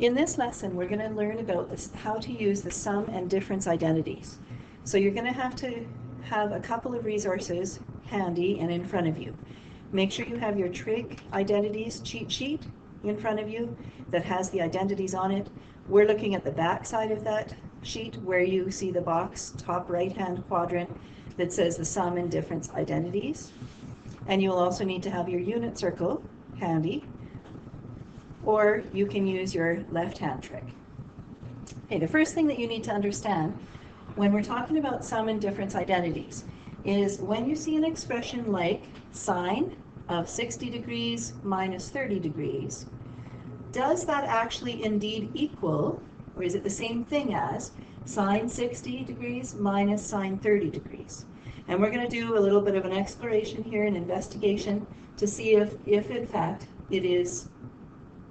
In this lesson, we're going to learn about how to use the sum and difference identities. So you're going to have a couple of resources handy and in front of you. Make sure you have your trig identities cheat sheet in front of you that has the identities on it. We're looking at the back side of that sheet where you see the box top right-hand quadrant that says the sum and difference identities. And you'll also need to have your unit circle handy, or you can use your left-hand trig. Okay, the first thing that you need to understand when we're talking about sum and difference identities is when you see an expression like sine of 60 degrees minus 30 degrees, does that actually indeed equal, or is it the same thing as, sine 60 degrees minus sine 30 degrees? And we're going to do a little bit of an exploration here, an investigation, to see if in fact it is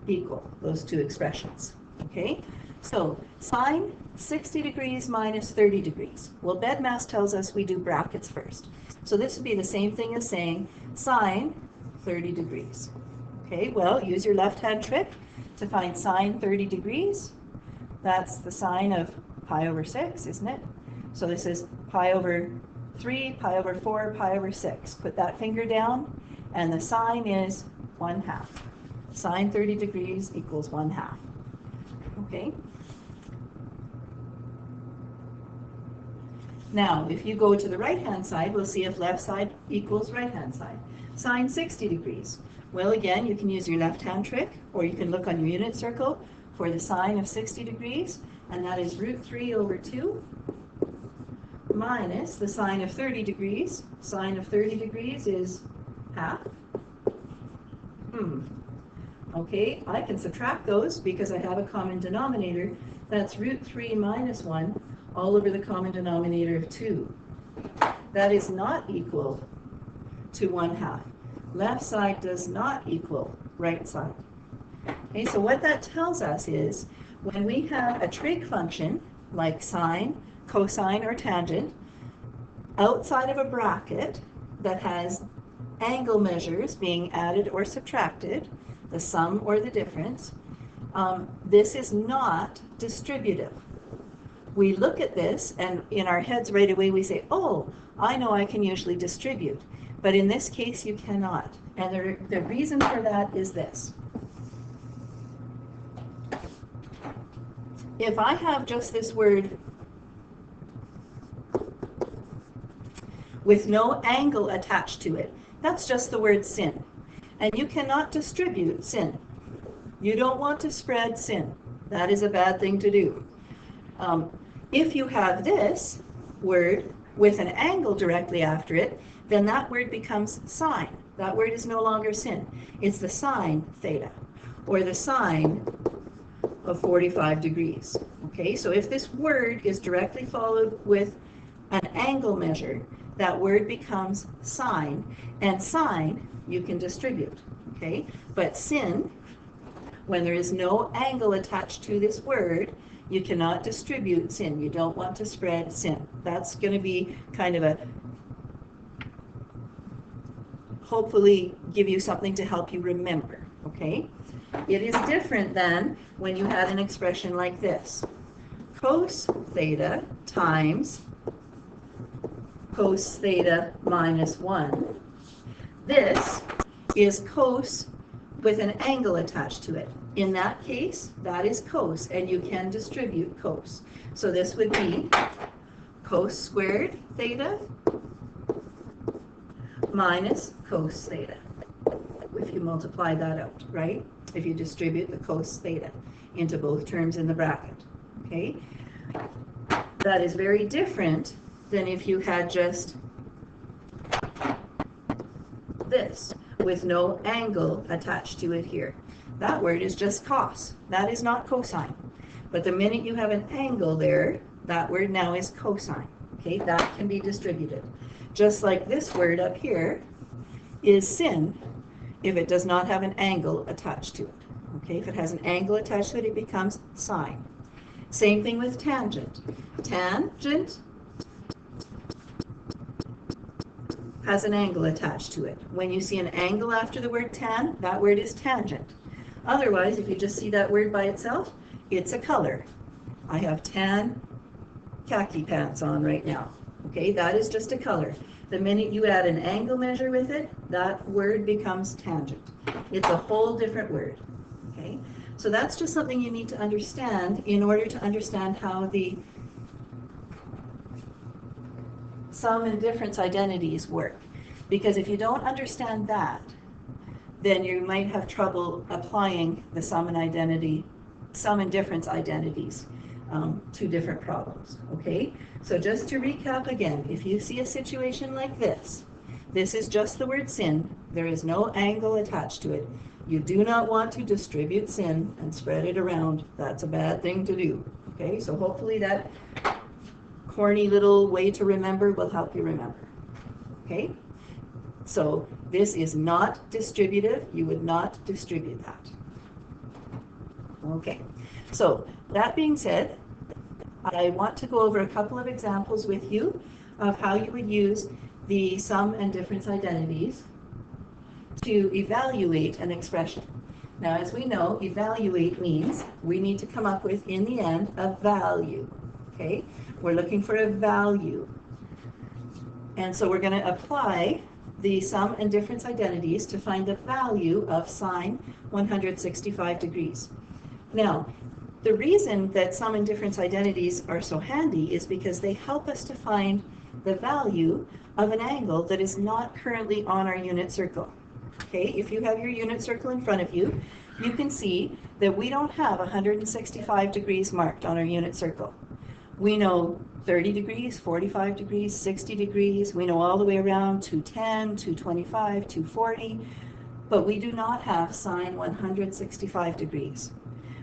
equal, those two expressions. Okay, so sine 60 degrees minus 30 degrees. Well, BEDMAS tells us we do brackets first. So this would be the same thing as saying sine 30 degrees. Okay, well, use your left-hand trig to find sine 30 degrees. That's the sine of pi over 6, isn't it? So this is pi over 3, pi over 4, pi over 6. Put that finger down, and the sine is 1/2. Sine 30 degrees equals 1/2. Okay? Now, if you go to the right-hand side, we'll see if left side equals right-hand side. Sine 60 degrees. Well, again, you can use your left-hand trig, or you can look on your unit circle for the sine of 60 degrees, and that is root 3 over 2 minus the sine of 30 degrees. Sine of 30 degrees is 1/2. Okay, I can subtract those because I have a common denominator. That's root 3 minus 1 all over the common denominator of 2. That is not equal to 1/2. Left side does not equal right side. Okay, so what that tells us is when we have a trig function like sine, cosine, or tangent outside of a bracket that has angle measures being added or subtracted, the sum or the difference, this is not distributive. We look at this and in our heads right away we say, oh, I know I can usually distribute, but in this case you cannot. And the reason for that is this. If I have just this word with no angle attached to it, that's just the word sin. And you cannot distribute sin. You don't want to spread sin. That is a bad thing to do. If you have this word with an angle directly after it, then that word becomes sine. That word is no longer sin. It's the sine theta, or the sine of 45 degrees. Okay, so if this word is directly followed with an angle measure, that word becomes sine, and sine you can distribute, okay? But sin, when there is no angle attached to this word, you cannot distribute sin. You don't want to spread sin. That's going to be kind of a, hopefully give you something to help you remember, okay? It is different than when you had an expression like this. Cos theta times cos theta minus 1. This is cos with an angle attached to it. In that case, that is cos, and you can distribute cos. So this would be cos squared theta minus cos theta, if you multiply that out, right? If you distribute the cos theta into both terms in the bracket, okay? That is very different than if you had just this with no angle attached to it here. That word is just cos. That is not cosine. But the minute you have an angle there, that word now is cosine. Okay, that can be distributed. Just like this word up here is sin if it does not have an angle attached to it. Okay, if it has an angle attached to it, it becomes sine. Same thing with tangent. Tangent has an angle attached to it. When you see an angle after the word tan, that word is tangent. Otherwise, if you just see that word by itself, it's a color. I have tan khaki pants on right now. Okay, that is just a color. The minute you add an angle measure with it, that word becomes tangent. It's a whole different word. Okay, so that's just something you need to understand in order to understand how the sum and difference identities work. Because if you don't understand that, then you might have trouble applying the sum and difference identities to different problems, okay? So just to recap again, if you see a situation like this is just the word sin. There is no angle attached to it. You do not want to distribute sin and spread it around. That's a bad thing to do, okay? So hopefully that corny little way to remember will help you remember, okay? So this is not distributive. You would not distribute that. Okay, so that being said, I want to go over a couple of examples with you of how you would use the sum and difference identities to evaluate an expression. Now, as we know, evaluate means we need to come up with, in the end, a value. Okay, we're looking for a value. And so we're going to apply the sum and difference identities to find the value of sine 165 degrees. Now, the reason that sum and difference identities are so handy is because they help us to find the value of an angle that is not currently on our unit circle. Okay, if you have your unit circle in front of you, you can see that we don't have 165 degrees marked on our unit circle. We know 30 degrees, 45 degrees, 60 degrees. We know all the way around 210, 225, 240, but we do not have sine 165 degrees.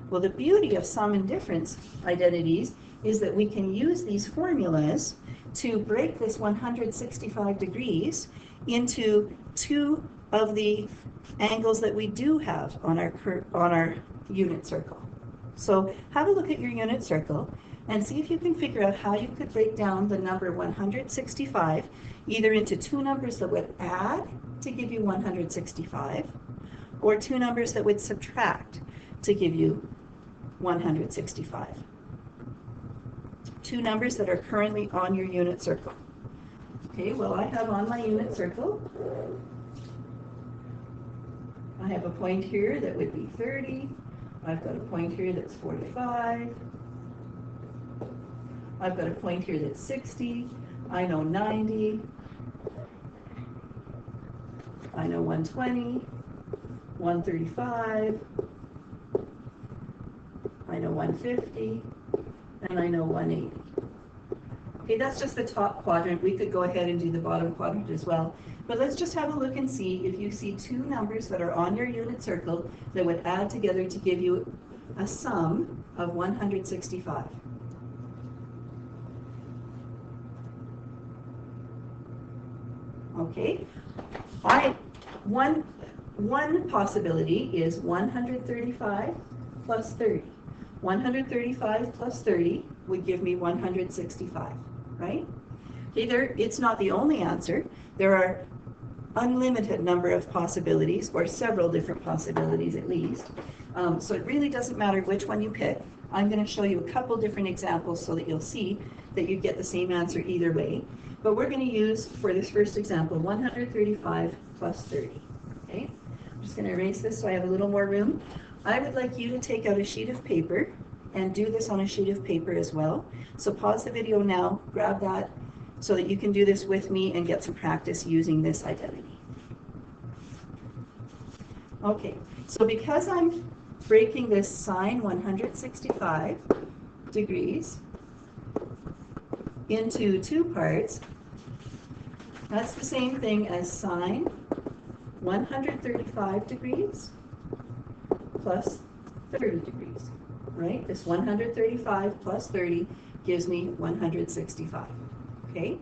Well, the beauty of sum and difference identities is that we can use these formulas to break this 165 degrees into two of the angles that we do have on our unit circle. So have a look at your unit circle and see if you can figure out how you could break down the number 165 either into two numbers that would add to give you 165 or two numbers that would subtract to give you 165. Two numbers that are currently on your unit circle. Okay, well, I have on my unit circle, I have a point here that would be 30. I've got a point here that's 45. I've got a point here that's 60. I know 90. I know 120, 135. I know 150, and I know 180. Okay, that's just the top quadrant. We could go ahead and do the bottom quadrant as well. But let's just have a look and see if you see two numbers that are on your unit circle that would add together to give you a sum of 165. Okay, one possibility is 135 plus 30. 135 plus 30 would give me 165, right? Okay, it's not the only answer. There are unlimited number of possibilities, or several different possibilities at least. So it really doesn't matter which one you pick. I'm going to show you a couple different examples so that you'll see that you get the same answer either way. But we're going to use, for this first example, 135 plus 30. Okay, I'm just going to erase this so I have a little more room. I would like you to take out a sheet of paper and do this on a sheet of paper as well. So pause the video now, grab that, so that you can do this with me and get some practice using this identity. Okay, so because I'm breaking this sine 165 degrees into two parts, that's the same thing as sine 135 degrees plus 30 degrees, right? This 135 plus 30 gives me 165, okay?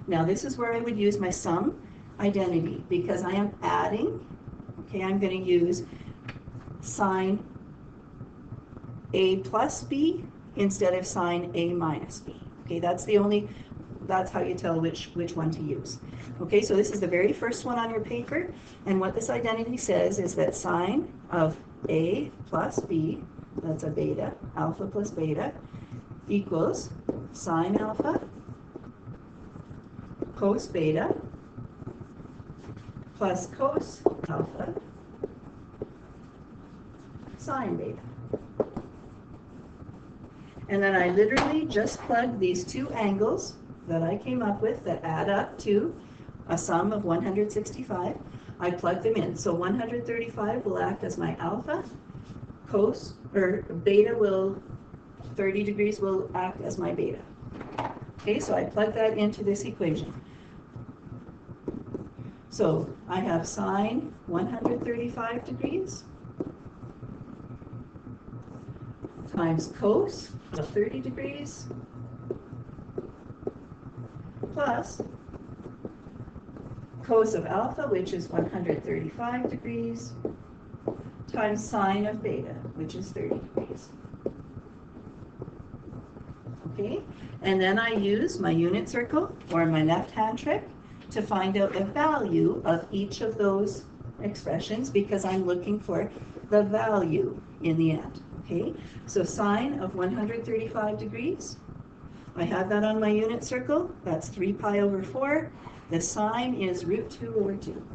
Now this is where I would use my sum identity because I am adding, okay, I'm going to use sine A plus B instead of sine A minus B, okay? That's how you tell which one to use. Okay, so this is the very first one on your paper, and what this identity says is that sine of A plus B that's a beta, alpha plus beta, equals sine alpha cos beta plus cos alpha sine beta. And then I literally just plug these two angles that I came up with that add up to a sum of 165. I plug them in. So 135 will act as my alpha, cos, or beta will, 30 degrees will act as my beta. Okay, so I plug that into this equation. So I have sine 135 degrees times cos of 30 degrees plus cos of alpha, which is 135 degrees, times sine of beta, which is 30 degrees. Okay, and then I use my unit circle or my left-hand trick to find out the value of each of those expressions because I'm looking for the value in the end. Okay, so sine of 135 degrees, I have that on my unit circle, that's 3 pi over 4. The sine is root 2 over 2.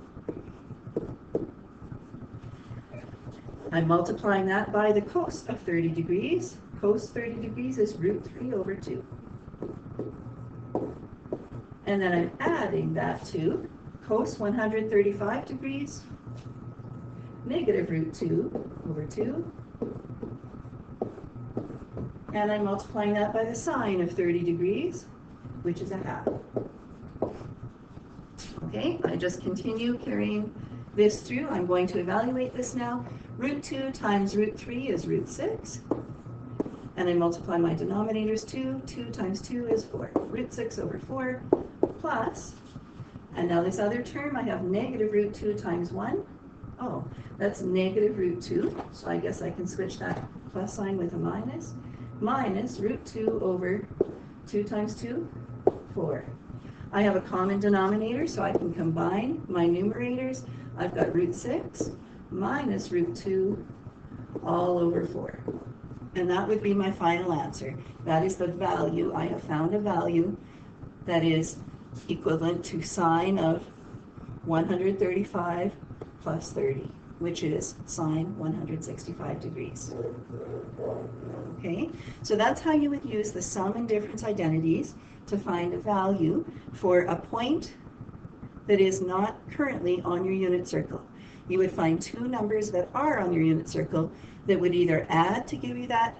I'm multiplying that by the cos of 30 degrees. Cos 30 degrees is root 3 over 2. And then I'm adding that to cos 135 degrees, negative root 2 over 2. And I'm multiplying that by the sine of 30 degrees, which is a half. Okay, I just continue carrying this through. I'm going to evaluate this now. Root 2 times root 3 is root 6. And I multiply my denominators 2. 2 times 2 is 4. Root 6 over 4 plus, and now this other term, I have negative root 2 times 1. Oh, that's negative root 2. So I guess I can switch that plus sign with a minus. Minus root 2 over 2 times 2, 4. I have a common denominator, so I can combine my numerators. I've got root 6 minus root 2 all over 4. And that would be my final answer. That is the value. I have found a value that is equivalent to sine of 135 plus 30, which is sine 165 degrees. Okay, so that's how you would use the sum and difference identities to find a value for a point that is not currently on your unit circle. You would find two numbers that are on your unit circle that would either add to give you that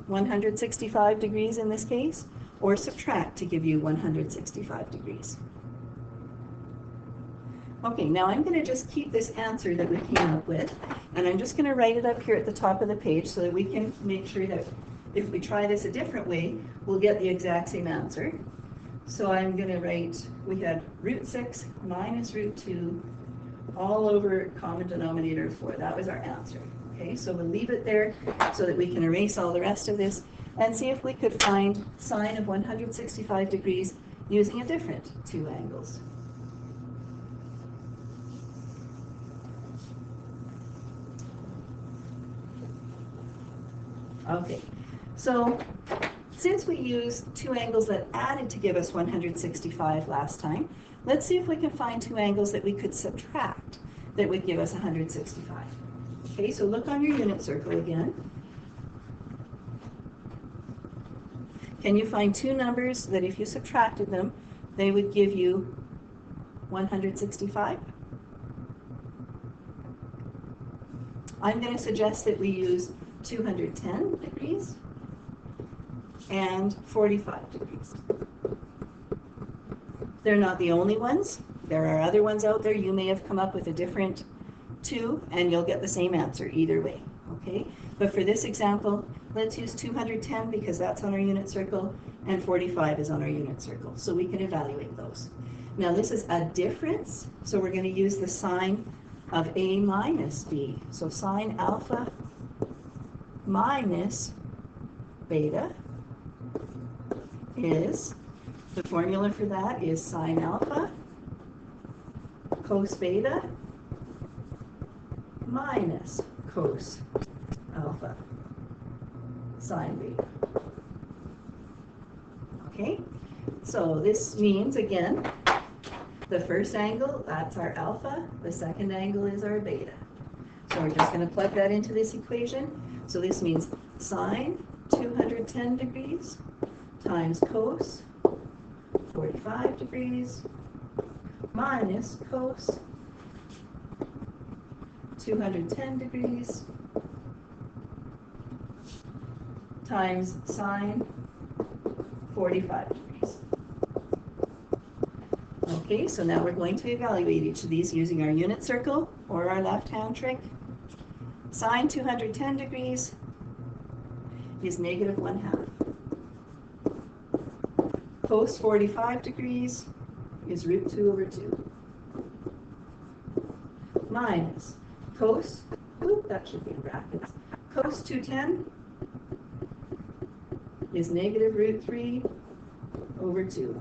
165 degrees in this case, or subtract to give you 165 degrees. Okay, now I'm going to just keep this answer that we came up with, and I'm just going to write it up here at the top of the page so that we can make sure that if we try this a different way, we'll get the exact same answer. So I'm going to write, we had root 6 minus root 2 all over common denominator 4. That was our answer. Okay, so we'll leave it there so that we can erase all the rest of this and see if we could find sine of 165 degrees using a different two angles. Okay, so since we used two angles that added to give us 165 last time, let's see if we can find two angles that we could subtract that would give us 165. Okay, so look on your unit circle again. Can you find two numbers that if you subtracted them, they would give you 165? I'm going to suggest that we use 210 degrees and 45 degrees. They're not the only ones. There are other ones out there. You may have come up with a different two, and you'll get the same answer either way. Okay, but for this example, let's use 210 because that's on our unit circle, and 45 is on our unit circle, so we can evaluate those. Now this is a difference, so we're going to use the sign of A minus B. So sine alpha minus beta is, the formula for that is sine alpha cos beta minus cos alpha sine beta. Okay, so this means, again, the first angle, that's our alpha, the second angle is our beta. So we're just going to plug that into this equation. So this means sine 210 degrees times cos 45 degrees minus cos 210 degrees times sine 45 degrees. Okay, so now we're going to evaluate each of these using our unit circle or our left-hand trick. Sine 210 degrees is negative 1/2. Cos 45 degrees is root 2 over 2. Minus cos, that should be in brackets, cos 210 is negative root 3 over 2.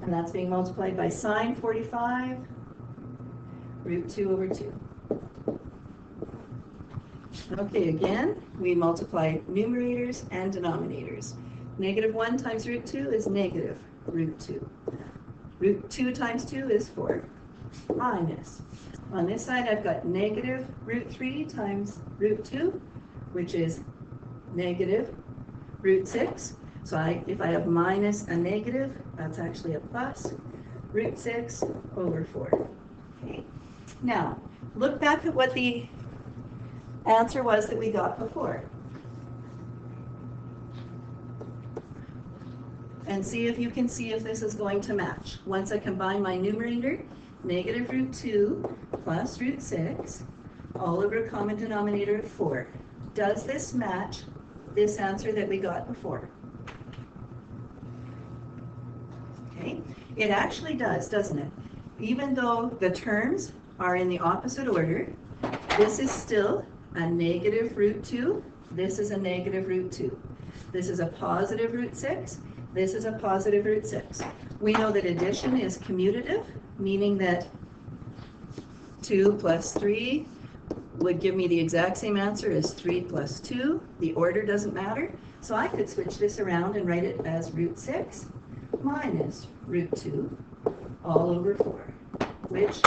And that's being multiplied by sine 45, root 2 over 2. Okay, again, we multiply numerators and denominators. Negative 1 times root 2 is negative root 2. Root 2 times 2 is 4. Minus. On this side, I've got negative root 3 times root 2, which is negative root 6. So if I have minus a negative, that's actually a plus. Root 6 over 4. Okay. Now, look back at what the answer was that we got before. And see if you can see if this is going to match. Once I combine my numerator, negative root 2 plus root 6, all over a common denominator of 4. Does this match this answer that we got before? Okay, it actually does, doesn't it? Even though the terms are in the opposite order, this is still a negative root 2, this is a negative root 2. This is a positive root 6, this is a positive root 6. We know that addition is commutative, meaning that 2 plus 3 would give me the exact same answer as 3 plus 2. The order doesn't matter. So I could switch this around and write it as root 6 minus root 2 all over 4, which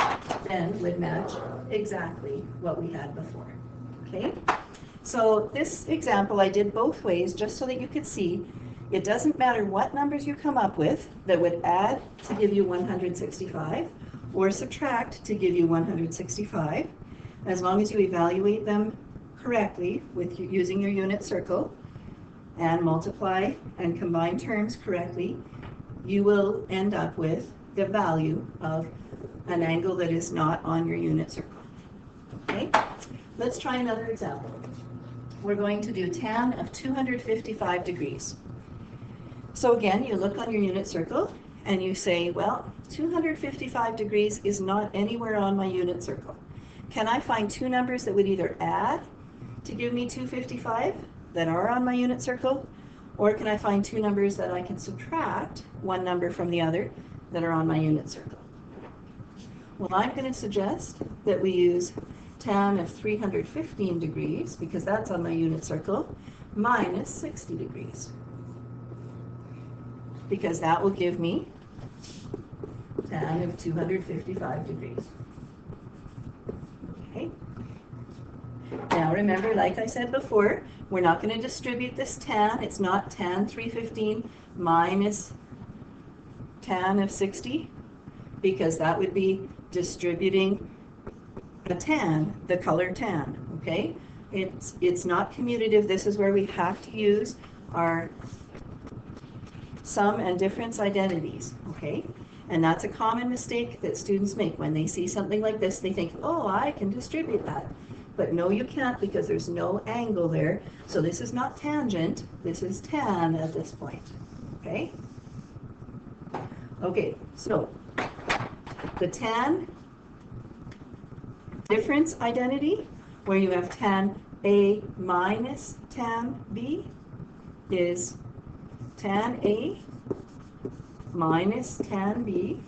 then would match exactly what we had before. Okay? So this example I did both ways just so that you could see it doesn't matter what numbers you come up with that would add to give you 165 or subtract to give you 165. As long as you evaluate them correctly with using your unit circle and multiply and combine terms correctly, you will end up with the value of an angle that is not on your unit circle. Okay, let's try another example. We're going to do tan of 255 degrees. So again, you look on your unit circle and you say, well, 255 degrees is not anywhere on my unit circle. Can I find two numbers that would either add to give me 255 that are on my unit circle, or can I find two numbers that I can subtract one number from the other that are on my unit circle? Well, I'm going to suggest that we use tan of 315 degrees, because that's on my unit circle, minus 60 degrees. Because that will give me tan of 255 degrees. Okay. Now remember, like I said before, we're not going to distribute this tan. It's not tan 315 minus tan of 60, because that would be distributing a tan, the color tan. Okay. It's not commutative. This is where we have to use our sum and difference identities, okay? And that's a common mistake that students make. When they see something like this, they think, oh, I can distribute that. But no, you can't, because there's no angle there. So this is not tangent, this is tan at this point, okay? Okay, so the tan difference identity, where you have tan A minus tan B, is tan A minus tan B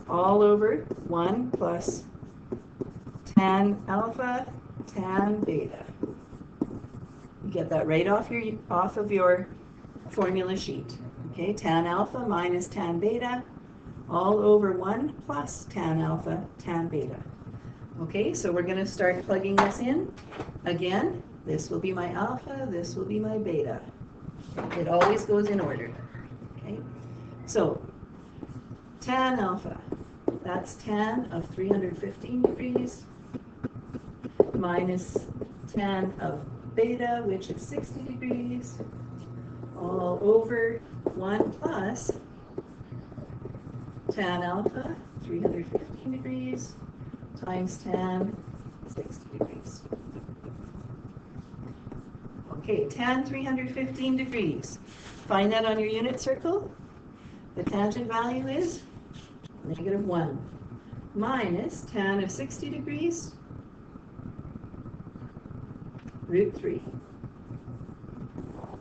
all over 1 plus tan alpha, tan beta. You get that right off of your formula sheet. Okay, tan alpha minus tan beta all over 1 plus tan alpha, tan beta. Okay, so we're going to start plugging this in. Again, this will be my alpha, this will be my beta. It always goes in order. Okay, so tan alpha, that's tan of 315 degrees minus tan of beta, which is 60 degrees, all over 1 plus tan alpha, 315 degrees, times tan, 60 degrees. Okay, tan 315 degrees. Find that on your unit circle. The tangent value is -1 minus tan of 60 degrees, √3,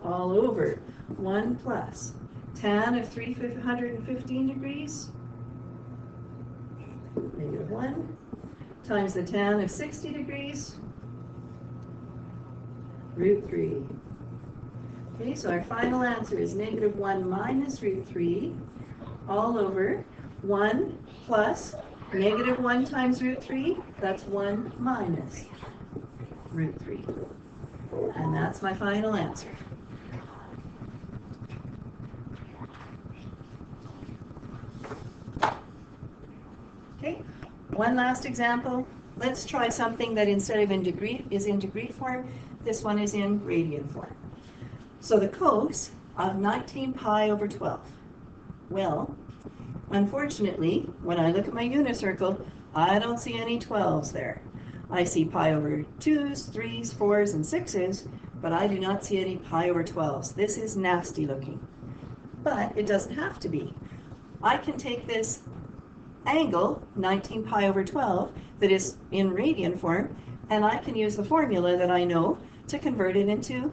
all over 1 plus tan of 315 degrees, -1, times the tan of 60 degrees, √3. Okay, so our final answer is -1 minus √3 all over 1 plus -1 times √3, that's 1 minus √3. And that's my final answer. Okay, one last example. Let's try something that instead of in degree form, this one is in radian form. So the cos of 19 pi over 12. Well, unfortunately, when I look at my unit circle, I don't see any 12s there. I see pi over 2s, 3s, 4s, and 6s, but I do not see any pi over 12s. This is nasty looking. But it doesn't have to be. I can take this angle, 19 pi over 12, that is in radian form, and I can use the formula that I know to convert it into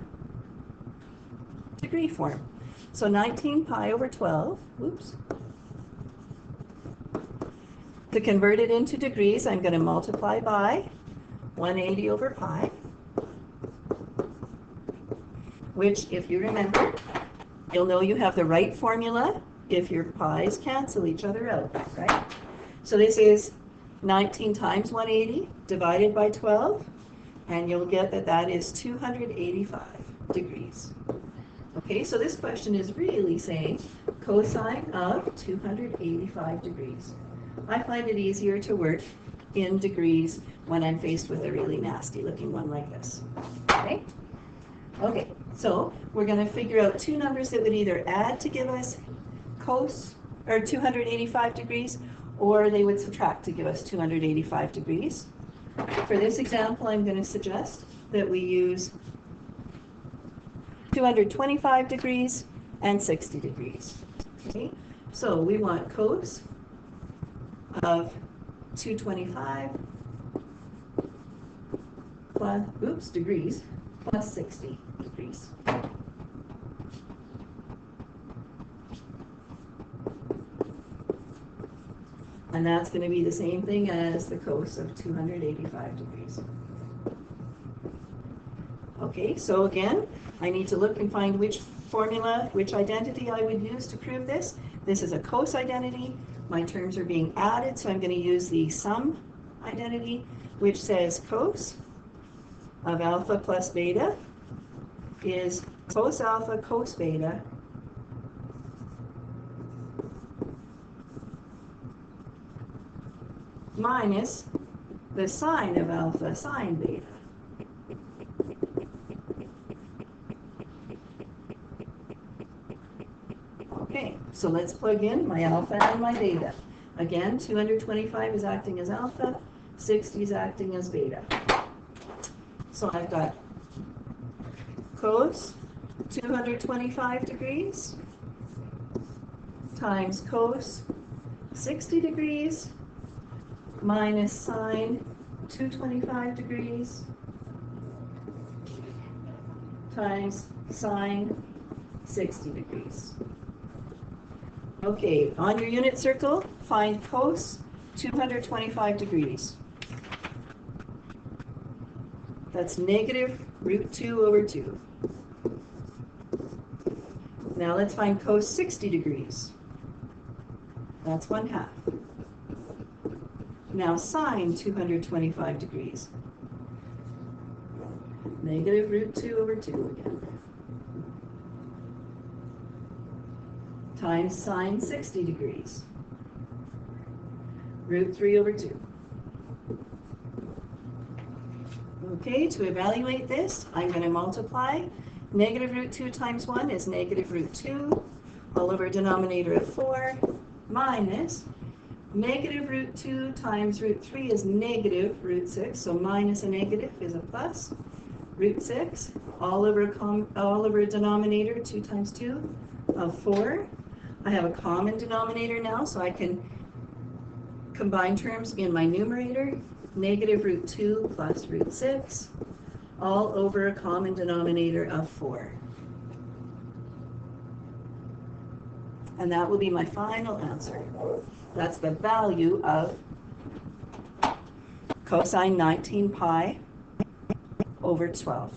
degree form. So 19 pi over 12, oops. To convert it into degrees, I'm going to multiply by 180 over pi, which, if you remember, you'll know you have the right formula if your pi's cancel each other out, right? So this is 19 times 180 divided by 12, and you'll get that that is 285 degrees. Okay, so this question is really saying cosine of 285 degrees. I find it easier to work in degrees when I'm faced with a really nasty looking one like this. Okay? Okay, so we're going to figure out two numbers that would either add to give us cos, or 285 degrees, or they would subtract to give us 285 degrees. For this example, I'm going to suggest that we use 225 degrees and 60 degrees. Okay, so we want cos of 225 plus, degrees, plus 60 degrees. And that's going to be the same thing as the cos of 285 degrees. Okay, so again, I need to look and find which formula, which identity I would use to prove this. This is a cos identity. My terms are being added, so I'm going to use the sum identity, which says cos of alpha plus beta is cos alpha cos beta minus the sine of alpha sine beta. Okay, so let's plug in my alpha and my beta. Again, 225 is acting as alpha, 60 is acting as beta. So I've got cos 225 degrees times cos 60 degrees minus sine 225 degrees times sine 60 degrees. Okay, on your unit circle, find cos 225 degrees. That's negative root 2 over 2. Now let's find cos 60 degrees. That's 1/2. Now sine 225 degrees. Negative root 2 over 2 again. Times sine 60 degrees. Root 3 over 2. Okay, to evaluate this, I'm going to multiply. Negative root 2 times 1 is negative root 2, all over denominator of 4, minus negative root 2 times root 3 is negative root 6, so minus a negative is a plus. Root 6, all over denominator, 2 times 2 of 4. I have a common denominator now, so I can combine terms in my numerator. Negative root 2 plus root 6, all over a common denominator of 4. And that will be my final answer. That's the value of cosine 19 pi over 12.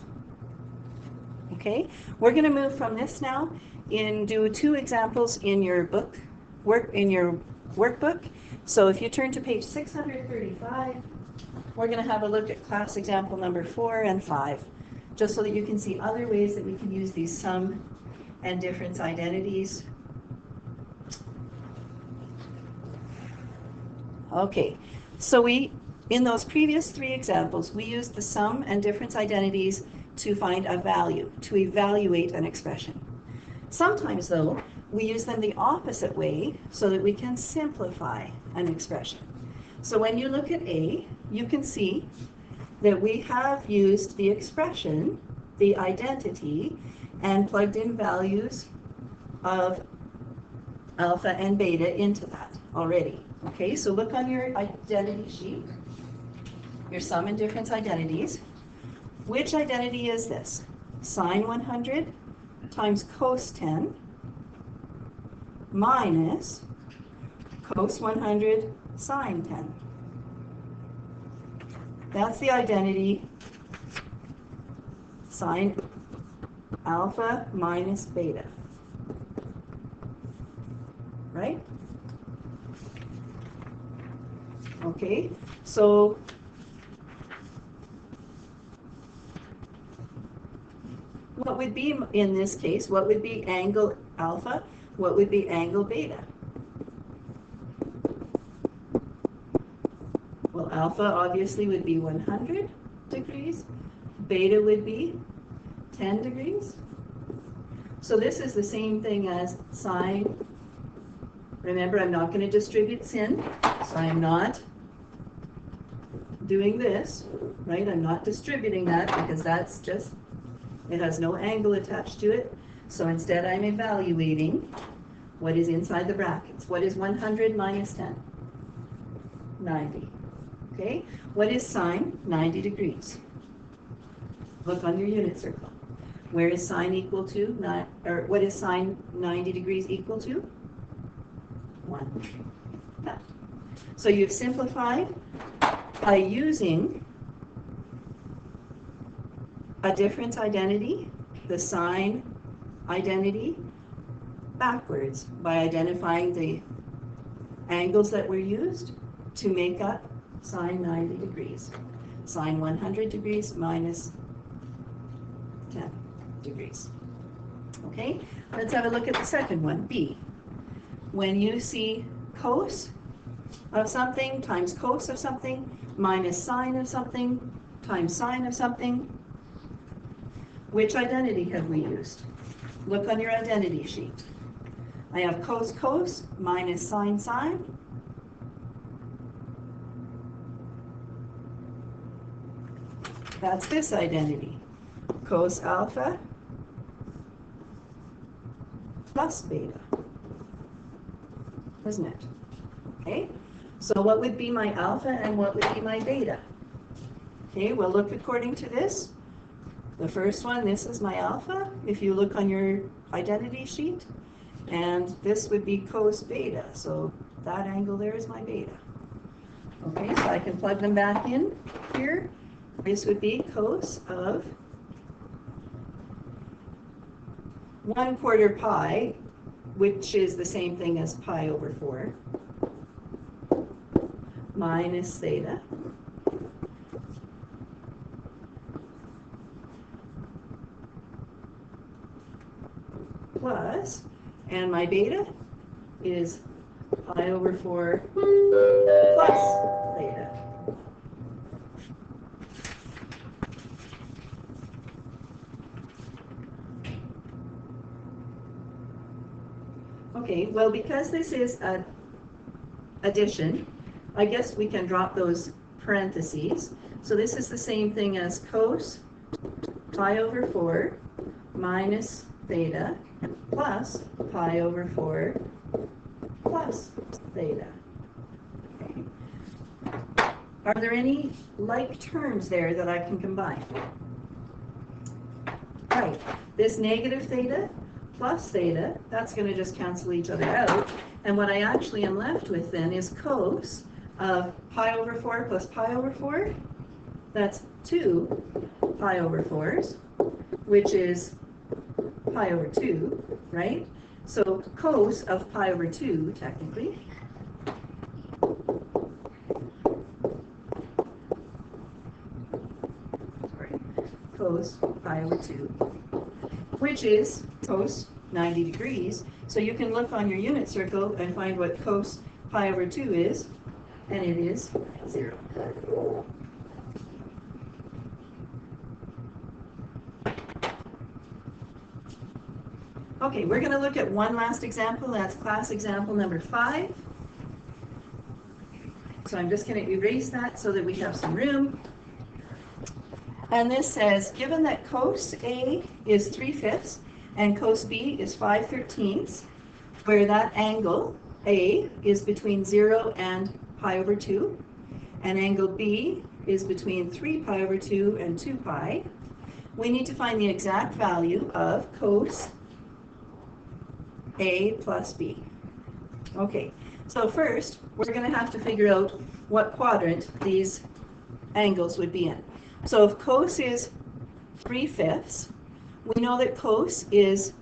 Okay, we're going to move from this now and do 2 examples in your workbook. So if you turn to page 635, we're going to have a look at class example number 4 and 5, just so that you can see other ways that we can use these sum and difference identities. Okay, so in those previous 3 examples, we used the sum and difference identities to find a value, to evaluate an expression. Sometimes, though, we use them the opposite way so that we can simplify an expression. So when you look at A, you can see that we have used the expression, the identity, and plugged in values of alpha and beta into that already. Okay, so look on your identity sheet, your sum and difference identities. Which identity is this? Sine 100 times cos 10 minus cos 100 sine 10. That's the identity sine alpha minus beta. Right? Okay, so what would be, in this case, what would be angle alpha? What would be angle beta? Well, alpha obviously would be 100 degrees. Beta would be 10 degrees. So this is the same thing as sine. Remember, I'm not going to distribute sin, so I'm not doing this, right? I'm not distributing that because that's just, it has no angle attached to it. So instead I'm evaluating what is inside the brackets. What is 100 minus 10? 90. Okay? What is sine? 90 degrees. Look on your unit circle. Where is sine equal to? What is sine 90 degrees equal to? 1. That. So you've simplified by using a difference identity, the sine identity, backwards by identifying the angles that were used to make up sine 90 degrees. Sine 100 degrees minus 10 degrees. Okay, let's have a look at the second one, B. When you see cos of something times cos of something minus sine of something times sine of something, which identity have we used? Look on your identity sheet. I have cos cos minus sine sine. That's this identity. Cos alpha plus beta, isn't it? Okay, so what would be my alpha and what would be my beta? Okay, well, look according to this. The first one, this is my alpha, if you look on your identity sheet, and this would be cos beta, so that angle there is my beta. Okay, so I can plug them back in here. This would be cos of 1/4 pi, which is the same thing as pi over 4, minus theta, plus, and my beta is pi over 4 plus theta. Okay, well, because this is an addition, I guess we can drop those parentheses. So this is the same thing as cos pi over 4 minus theta plus pi over 4 plus theta. Okay. Are there any like terms there that I can combine? Right, this negative theta plus theta, that's going to just cancel each other out. And what I actually am left with then is cos of pi over 4 plus pi over 4. That's 2 pi over 4s, which is pi over 2, right? So cos of pi over 2, technically, cos pi over 2, which is cos 90 degrees. So you can look on your unit circle and find what cos pi over 2 is, and it is 0. Okay, we're going to look at one last example. That's class example number 5. So I'm just going to erase that so that we have some room. And this says, given that cos A is 3/5 and cos B is 5/13, where that angle A is between 0 and pi over 2, and angle B is between 3 pi over 2 and 2 pi, we need to find the exact value of cos A plus B. Okay, so first we're going to have to figure out what quadrant these angles would be in. So if cos is 3/5, we know that cos is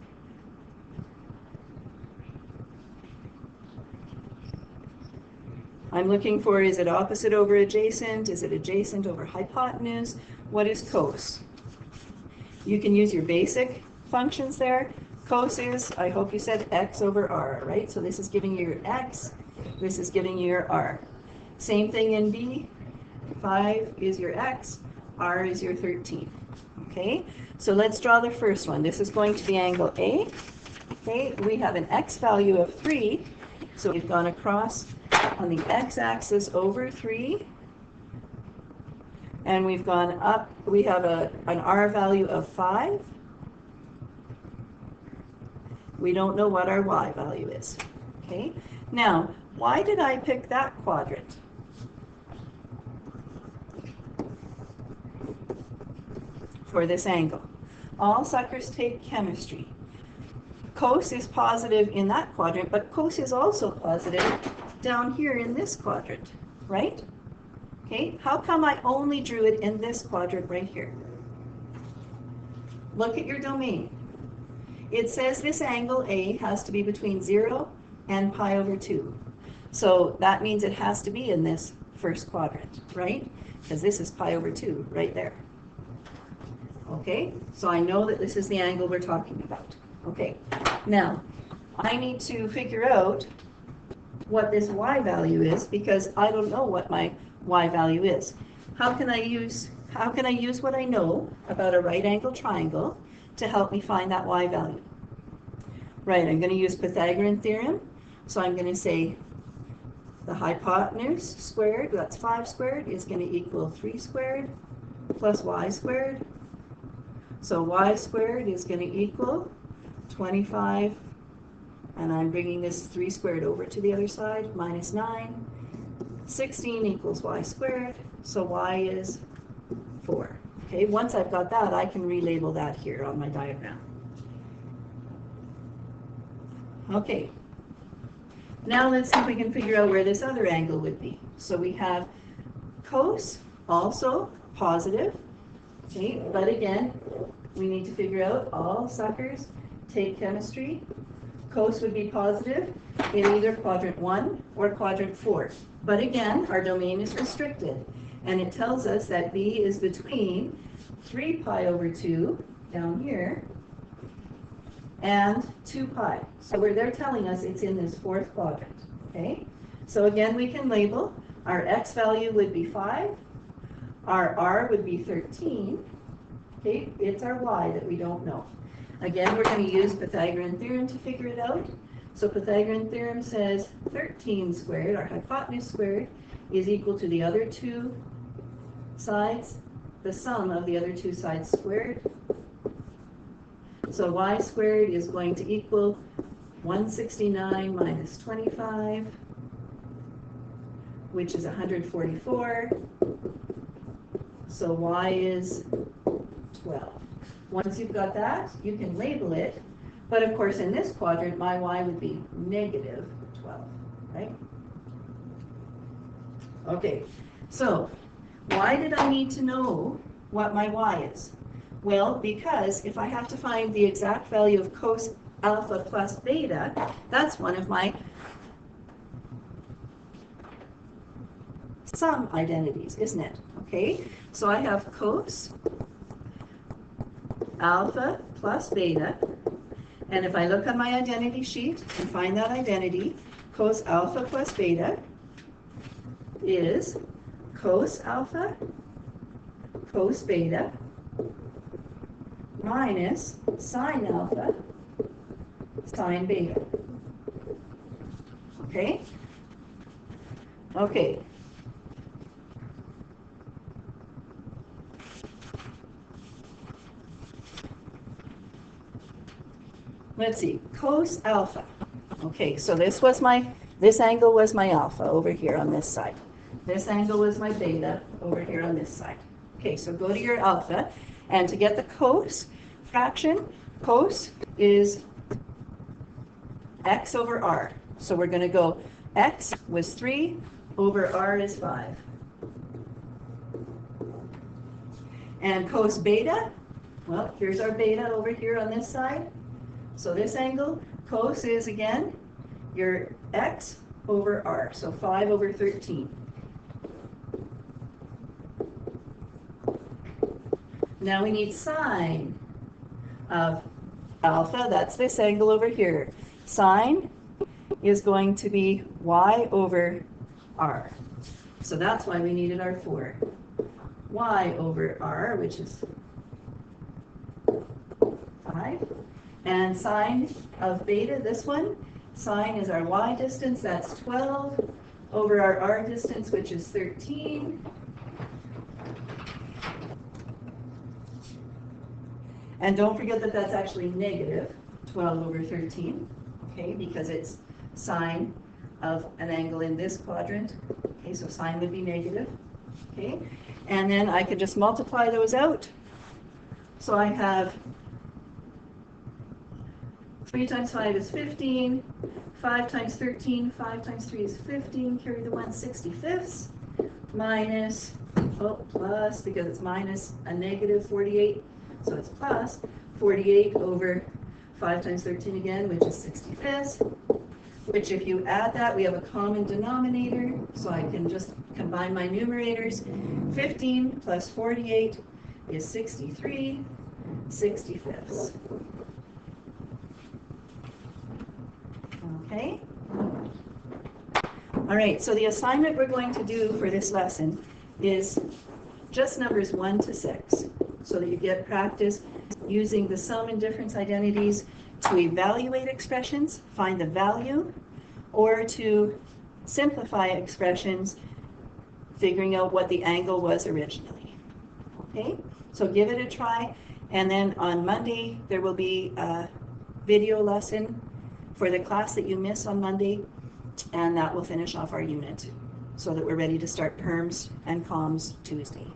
I'm looking for, is it opposite over adjacent? Is it adjacent over hypotenuse? What is cos? You can use your basic functions there. Cos is, I hope you said x over r, right? So this is giving you your x, this is giving you your r. Same thing in B, 5 is your x, r is your 13. Okay, so let's draw the first one. This is going to be angle A. Okay, we have an x value of 3, so we've gone across on the x-axis over 3, and we've gone up, we have an r value of 5. We don't know what our y value is. Okay, now, why did I pick that quadrant? For this angle. All suckers take chemistry. Cos is positive in that quadrant, but cos is also positive down here in this quadrant, right? Okay, how come I only drew it in this quadrant right here? Look at your domain. It says this angle A has to be between 0 and pi over 2. So that means it has to be in this first quadrant, right? Because this is pi over 2 right there. Okay, so I know that this is the angle we're talking about. Okay, now I need to figure out what this y value is because I don't know what my y value is. How can I use what I know about a right angle triangle to help me find that y value? Right, I'm going to use Pythagorean theorem. So I'm going to say the hypotenuse squared, that's 5 squared, is going to equal 3 squared plus y squared. So y squared is going to equal 25, and I'm bringing this 3 squared over to the other side, minus 9. 16 equals y squared, so y is 4. Okay, once I've got that, I can relabel that here on my diagram. Okay, now let's see if we can figure out where this other angle would be. So we have cos also positive. Okay, but again, we need to figure out all suckers take chemistry. Cos would be positive in either quadrant 1 or quadrant 4. But again, our domain is restricted. And it tells us that B is between 3 pi over 2 down here and 2 pi. So they're telling us it's in this 4th quadrant. Okay? So again, we can label. Our x value would be 5. Our r would be 13. Okay? It's our y that we don't know. Again, we're going to use Pythagorean theorem to figure it out. So Pythagorean theorem says 13 squared, our hypotenuse squared, is equal to the other two sides, the sum of the other two sides squared. So y squared is going to equal 169 minus 25, which is 144. So y is 12. Once you've got that, you can label it. But of course, in this quadrant, my y would be negative 12, right? Okay, so why did I need to know what my y is? Well, because if I have to find the exact value of cos alpha plus beta, that's one of my sum identities, isn't it? Okay, so I have cos alpha plus beta, and if I look on my identity sheet and find that identity, cos alpha plus beta is cos alpha cos beta minus sine alpha sine beta. Okay? Okay. Let's see, cos alpha. Okay, so this angle was my alpha over here on this side. This angle was my beta over here on this side. Okay, so go to your alpha, and to get the cos fraction, cos is x over r. So we're going to go x was 3 over r is 5. And cos beta, well, here's our beta over here on this side. So this angle, cos is again your x over r, so 5 over 13. Now we need sine of alpha, that's this angle over here. Sine is going to be y over r. So that's why we needed our 4. Y over r, which is 5. And sine of beta, this one, sine is our y distance, that's 12, over our r distance, which is 13. And don't forget that that's actually negative 12 over 13, okay, because it's sine of an angle in this quadrant. Okay, so sine would be negative, okay? And then I could just multiply those out. So I have 3 times 5 is 15, 5 times 13, 5 times 3 is 15, carry the 1 65ths, minus, plus, because it's minus a negative 48, so it's plus 48 over 5 times 13 again, which is 65ths, which if you add that, we have a common denominator, so I can just combine my numerators. 15 plus 48 is 63 65ths. Okay? All right, so the assignment we're going to do for this lesson is just numbers 1 to 6, so that you get practice using the sum and difference identities to evaluate expressions, find the value, or to simplify expressions, figuring out what the angle was originally. Okay, so give it a try, and then on Monday there will be a video lesson for the class that you miss on Monday, and that will finish off our unit so that we're ready to start perms and comms Tuesday.